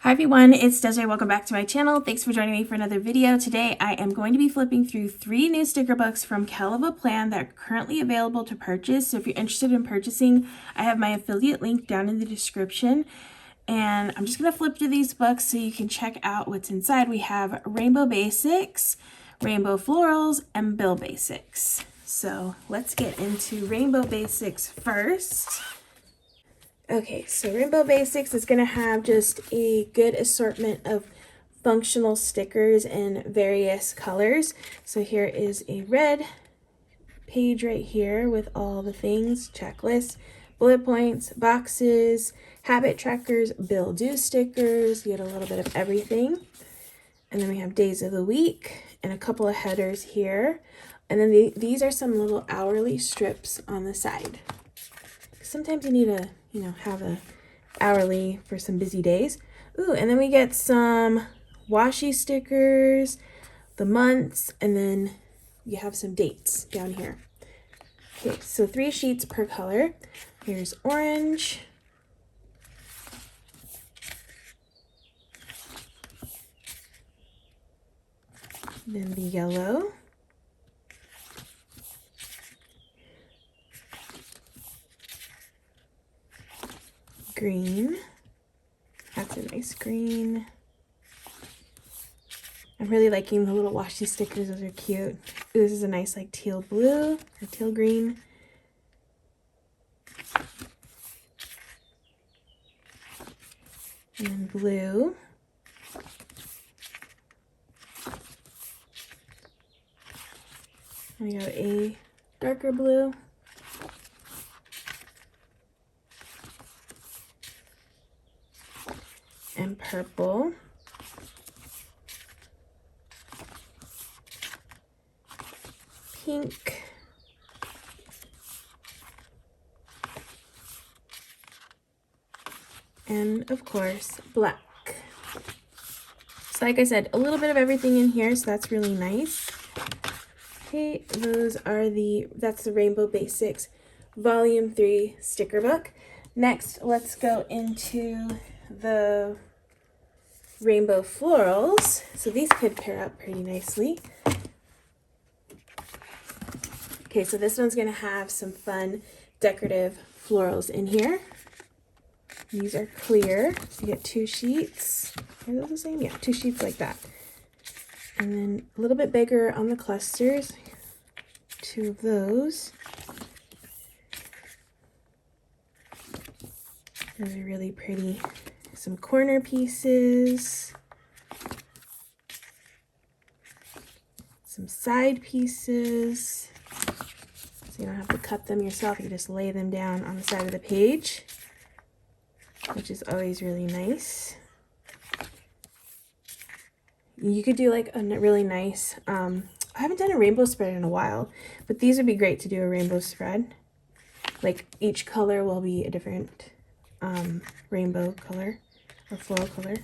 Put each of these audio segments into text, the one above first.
Hi everyone, it's Desiree. Welcome back to my channel. Thanks for joining me for another video. Today I am going to be flipping through 3 new sticker books from KellofaPlan that are currently available to purchase. So if you're interested in purchasing, I have my affiliate link down in the description. And I'm just going to flip through these books so you can check out what's inside. We have Rainbow Basics, Rainbow Florals, and Bill Basics. So let's get into Rainbow Basics first. Okay, so Rainbow Basics is going to have just a good assortment of functional stickers in various colors. So here is a red page right here with all the things, checklists, bullet points, boxes, habit trackers, bill due stickers. You get a little bit of everything. And then we have days of the week and a couple of headers here. And then these are some little hourly strips on the side. Sometimes you need to, have a hourly for some busy days. Ooh, and then we get some washi stickers, the months, and then you have some dates down here. Okay, so 3 sheets per color. Here's orange, then the yellow, green. That's a nice green. I'm really liking the little washi stickers. Those are cute. Ooh, this is a nice like teal blue or teal green. And then blue. We got a darker blue. And purple. Pink. And of course, black. So like I said, a little bit of everything in here, so that's really nice. Okay, that's the Rainbow Basics Volume 3 sticker book. Next, let's go into the Rainbow Florals. So these could pair up pretty nicely. Okay, so this one's going to have some fun decorative florals in here. These are clear. So you get 2 sheets. Are those the same? Yeah, 2 sheets like that. And then a little bit bigger on the clusters. 2 of those. Those are really pretty. Some corner pieces. Some side pieces. So you don't have to cut them yourself. You just lay them down on the side of the page, which is always really nice. You could do like a really nice, I haven't done a rainbow spread in a while, but these would be great to do a rainbow spread. Like each color will be a different rainbow color or floral color.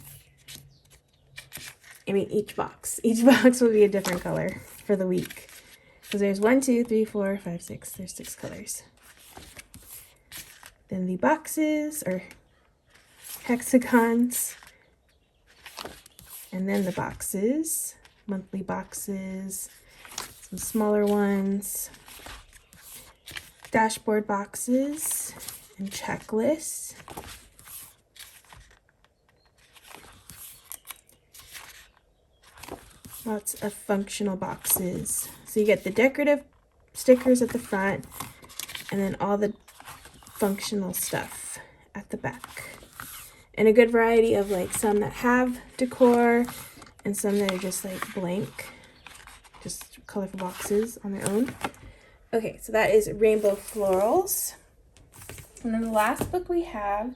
I mean each box will be a different color for the week. So there's 1, 2, 3, 4, 5, 6. There's 6 colors. Then the boxes or hexagons. And then the boxes, monthly boxes, some smaller ones, dashboard boxes, and checklists. Lots of functional boxes. So you get the decorative stickers at the front and then all the functional stuff at the back. And a good variety of like some that have decor and some that are just like blank, just colorful boxes on their own. Okay, so that is Rainbow Florals. And then the last book we have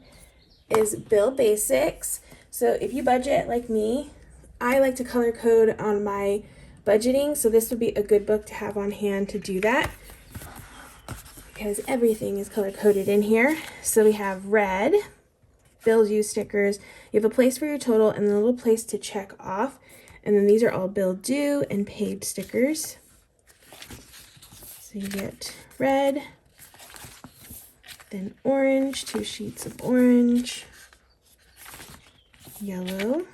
is Bill Basics. So if you budget like me, I like to color code on my budgeting, so this would be a good book to have on hand to do that because everything is color coded in here. So we have red, bill due stickers. You have a place for your total and a little place to check off. And then these are all bill due and paid stickers. So you get red, then orange, 2 sheets of orange, yellow,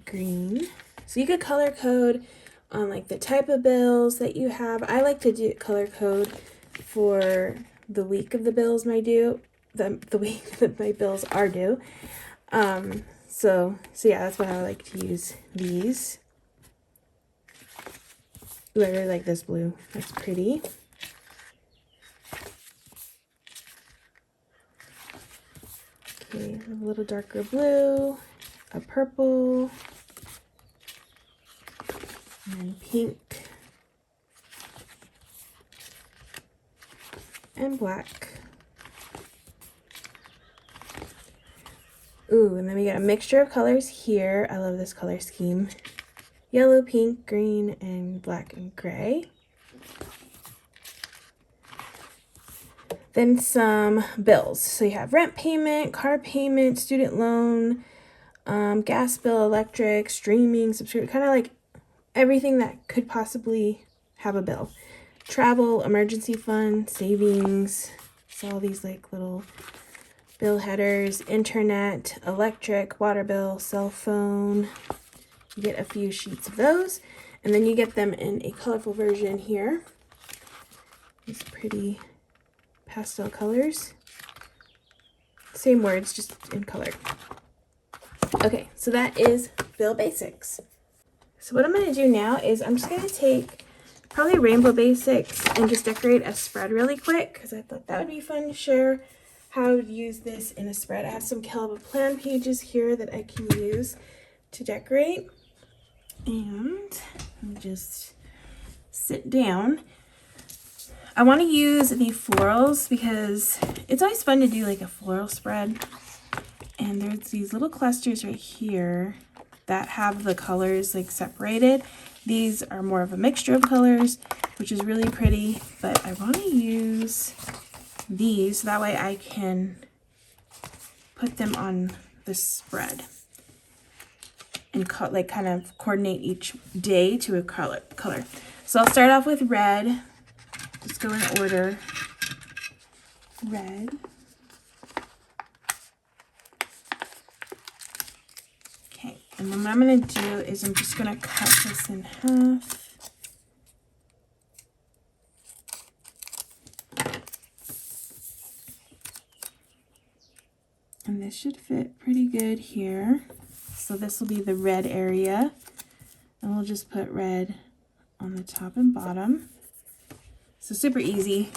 green. So you could color code on like the type of bills that you have. I like to do color code for the week of the bills the week that my bills are due. So yeah, that's why I like to use these. Ooh, I really like this blue. That's pretty. Okay, a little darker blue, a purple, and pink, and black. Ooh, and then we get a mixture of colors here. I love this color scheme. Yellow, pink, green, and black and gray. Then some bills. So you have rent payment, car payment, student loan, gas bill, electric, streaming, subscription, kind of like everything that could possibly have a bill. Travel, emergency fund, savings. So all these like little bill headers, internet, electric, water bill, cell phone. You get a few sheets of those, and then you get them in a colorful version here. These pretty pastel colors. Same words, just in color. Okay, so that is bill basics. So what I'm going to do now is I'm just going to take probably rainbow basics and just decorate a spread really quick, because I thought that would be fun to share how to use this in a spread. I have some KellofaPlan pages here that I can use to decorate. And let me just sit down. I want to use the florals because it's always fun to do like a floral spread. And there's these little clusters right here that have the colors like separated. These are more of a mixture of colors, which is really pretty, but I want to use these so that way I can put them on the spread and kind of coordinate each day to a color. So I'll start off with red. Just go in order. Red. Okay, and then what I'm going to do is I'm just going to cut this in half. And this should fit pretty good here. So this will be the red area. And we'll just put red on the top and bottom. So super easy.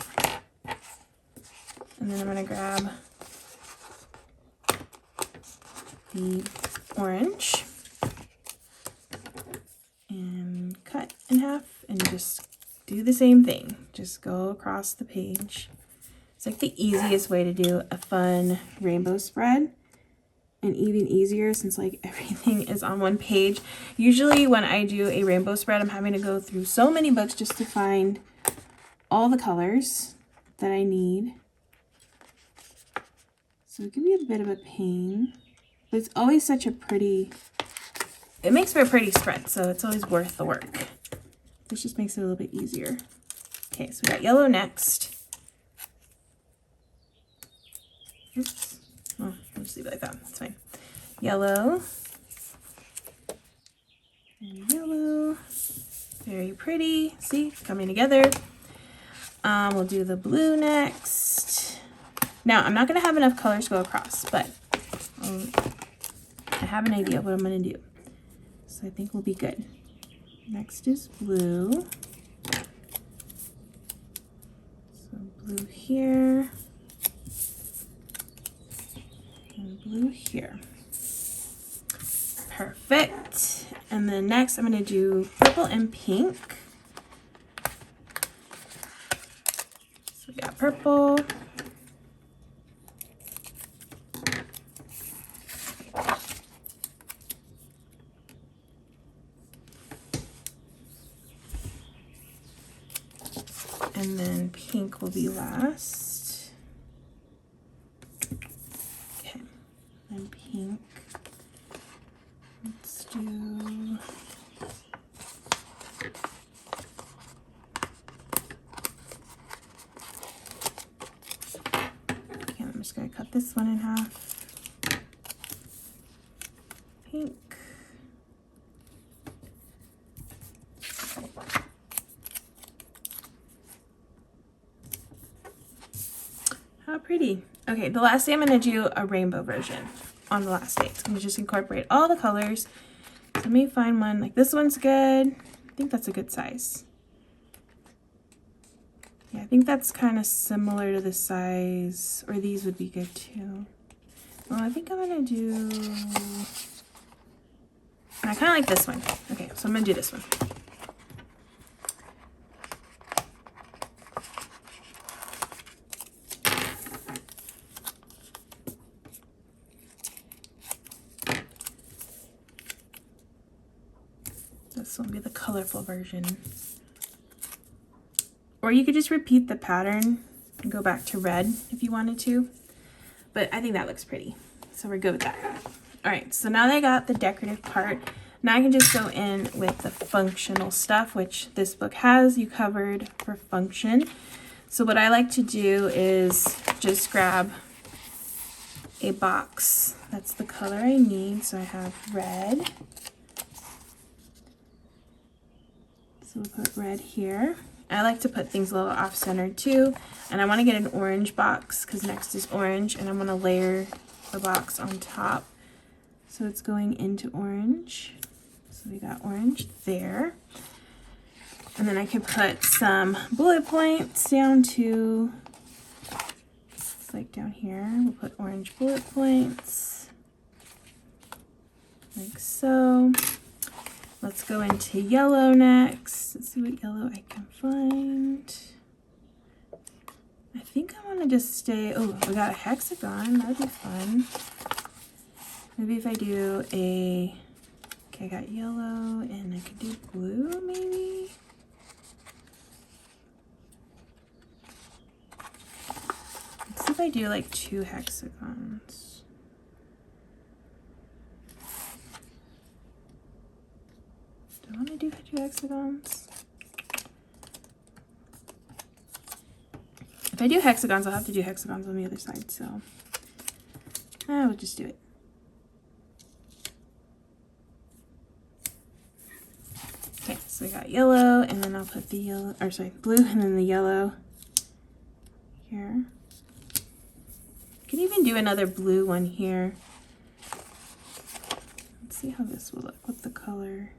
And then I'm going to grab the orange and cut in half and just do the same thing. Just go across the page. It's like the easiest way to do a fun rainbow spread, and even easier since like everything is on one page. Usually when I do a rainbow spread, I'm having to go through so many books just to find all the colors that I need. So it can be a bit of a pain, but it's always such a pretty, it makes for a pretty spread, so it's always worth the work. This just makes it a little bit easier. Okay, so we got yellow next. Oops. Oh, I'll just leave it like that. That's fine. Yellow. And yellow. Very pretty. See, coming together. We'll do the blue next. Now, I'm not going to have enough colors go across, but I have an idea of what I'm going to do. So I think we'll be good. Next is blue. So blue here. And blue here. Perfect. And then next I'm going to do purple and pink. So we got purple. And then pink will be last. Okay, and pink. Let's do. Okay, I'm just going to cut this this one in half. Pink. How pretty. Okay, the last day I'm going to do a rainbow version on the last day. So I'm going to just incorporate all the colors. So let me find one. Like this one's good. I think that's a good size. Yeah, I think that's kind of similar to the size, or these would be good too. Well, I think I'm going to do... I kind of like this one. Okay, so I'm going to do this one. This will be the colorful version. Or you could just repeat the pattern and go back to red if you wanted to. But I think that looks pretty. So we're good with that. All right, so now that I got the decorative part, now I can just go in with the functional stuff, which this book has you covered for function. So what I like to do is just grab a box. That's the color I need. So I have red. So we'll put red here. I like to put things a little off-centered too. And I want to get an orange box because next is orange, and I'm going to layer the box on top. So it's going into orange. So we got orange there. And then I can put some bullet points down to, it's like down here. We'll put orange bullet points, like so. Let's go into yellow next. Let's see what yellow I can find. I think I want to just stay, oh, we got a hexagon, that'd be fun. Maybe if I do a, okay, I got yellow and I could do blue maybe. Let's see if I do like 2 hexagons. I want to do 2 hexagons. If I do hexagons, I'll have to do hexagons on the other side, so I will just do it. Okay, so we got yellow, and then I'll put the yellow, or sorry, blue, and then the yellow here. I can even do another blue one here. Let's see how this will look with the color.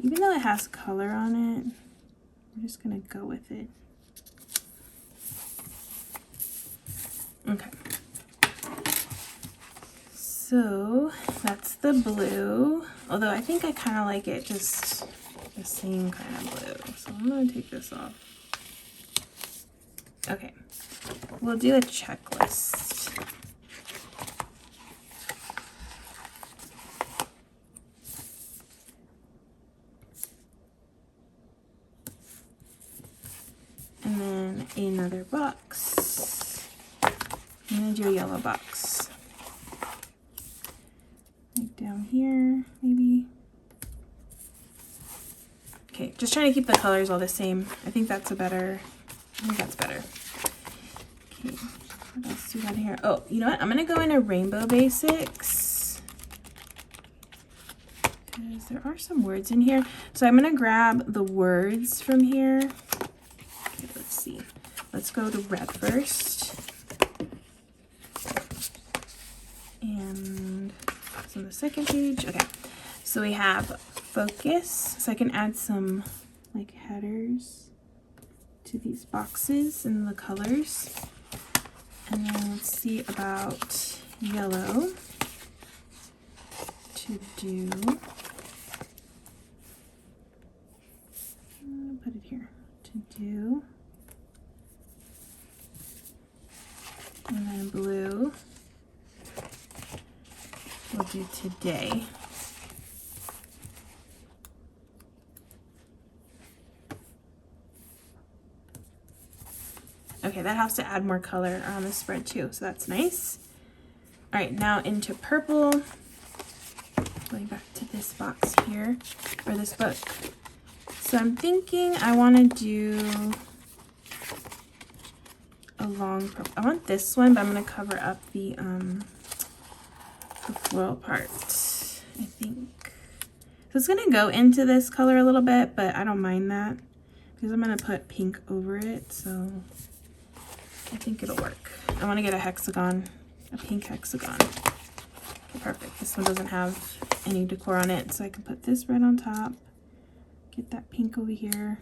Even though it has color on it, we're just gonna go with it. Okay. So that's the blue. Although I think I kind of like it just the same kind of blue. So I'm gonna take this off. Okay. We'll do a checklist. And then another box. I'm gonna do a yellow box. Like down here, maybe. Okay, just trying to keep the colors all the same. I think that's better. Okay, what else do we got here? Oh, you know what? I'm gonna go into Rainbow Basics because there are some words in here. So I'm gonna grab the words from here. Okay, let's see. Let's go to red first. And it's on the second page. Okay, so we have focus. So I can add some like headers to these boxes and the colors. And then let's see about yellow to do. Put it here to do. And then blue we'll do today. Okay, that helps to add more color on the spread too, so that's nice. All right, now into purple. Going back to this box here, or this book. So I'm thinking I want to do a long purple. I want this one, but I'm going to cover up the floral part, I think. So it's going to go into this color a little bit, but I don't mind that because I'm going to put pink over it, so I think it'll work. I want to get a hexagon, a pink hexagon. Okay, perfect. This one doesn't have any decor on it, so I can put this right on top, get that pink over here,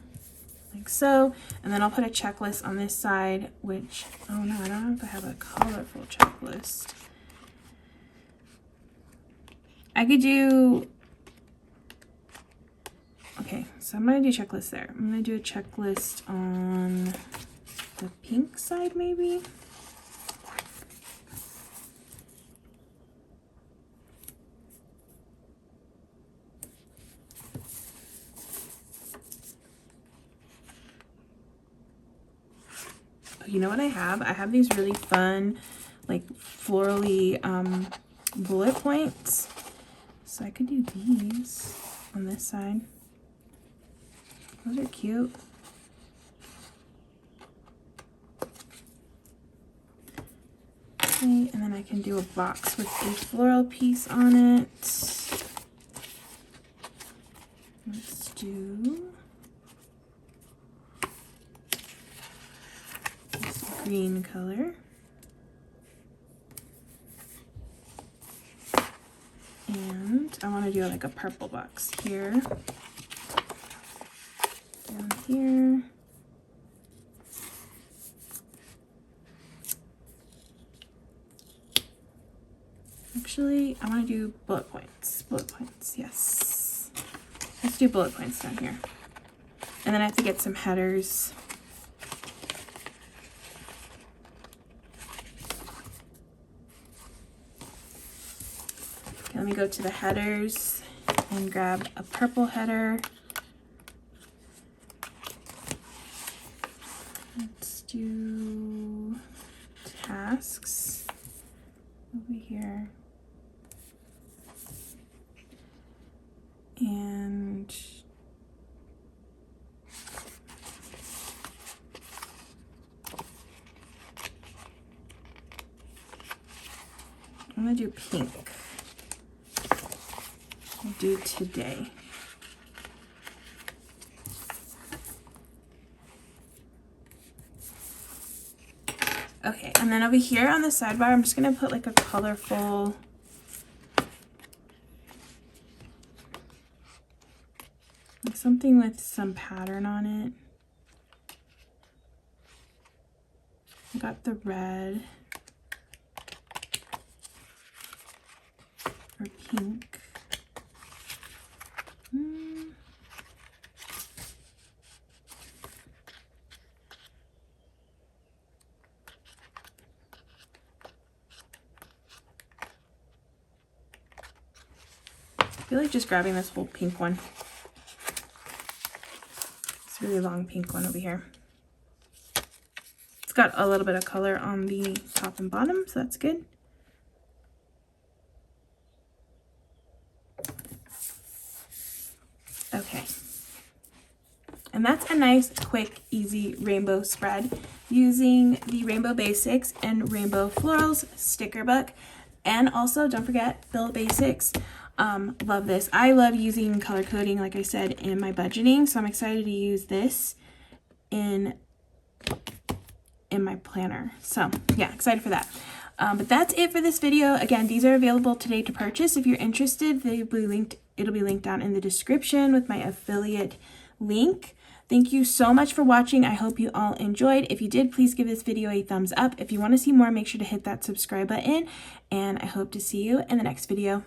like so, and then I'll put a checklist on this side, which, oh no, I don't know if I have a colorful checklist. I could do, okay, so I'm going to do a checklist there. I'm going to do a checklist on the pink side, maybe. You know what I have? I have these really fun, like florally bullet points. So I could do these on this side. Those are cute. Okay, and then I can do a box with a floral piece on it. Let's do this green color. And I want to do like a purple box here, down here. Actually, I want to do bullet points. Bullet points, yes. Let's do bullet points down here. And then I have to get some headers. Let me go to the headers and grab a purple header. Let's do tasks over here. And I'm gonna do pink. I'll do today. Okay, and then over here on the sidebar, I'm just gonna put like a colorful something with some pattern on it. I got the red or pink. I feel like just grabbing this whole pink one. This really long pink one over here. It's got a little bit of color on the top and bottom, so that's good. Okay. And that's a nice, quick, easy rainbow spread using the Rainbow Basics and Rainbow Florals sticker book. And also, don't forget, Build Basics. Love this. I love using color coding, like I said, in my budgeting, so I'm excited to use this in my planner. So yeah, excited for that. But that's it for this video. Again, these are available today to purchase. If you're interested, it'll be linked down in the description with my affiliate link. Thank you so much for watching. I hope you all enjoyed. If you did, please give this video a thumbs up. If you want to see more, make sure to hit that subscribe button, and I hope to see you in the next video.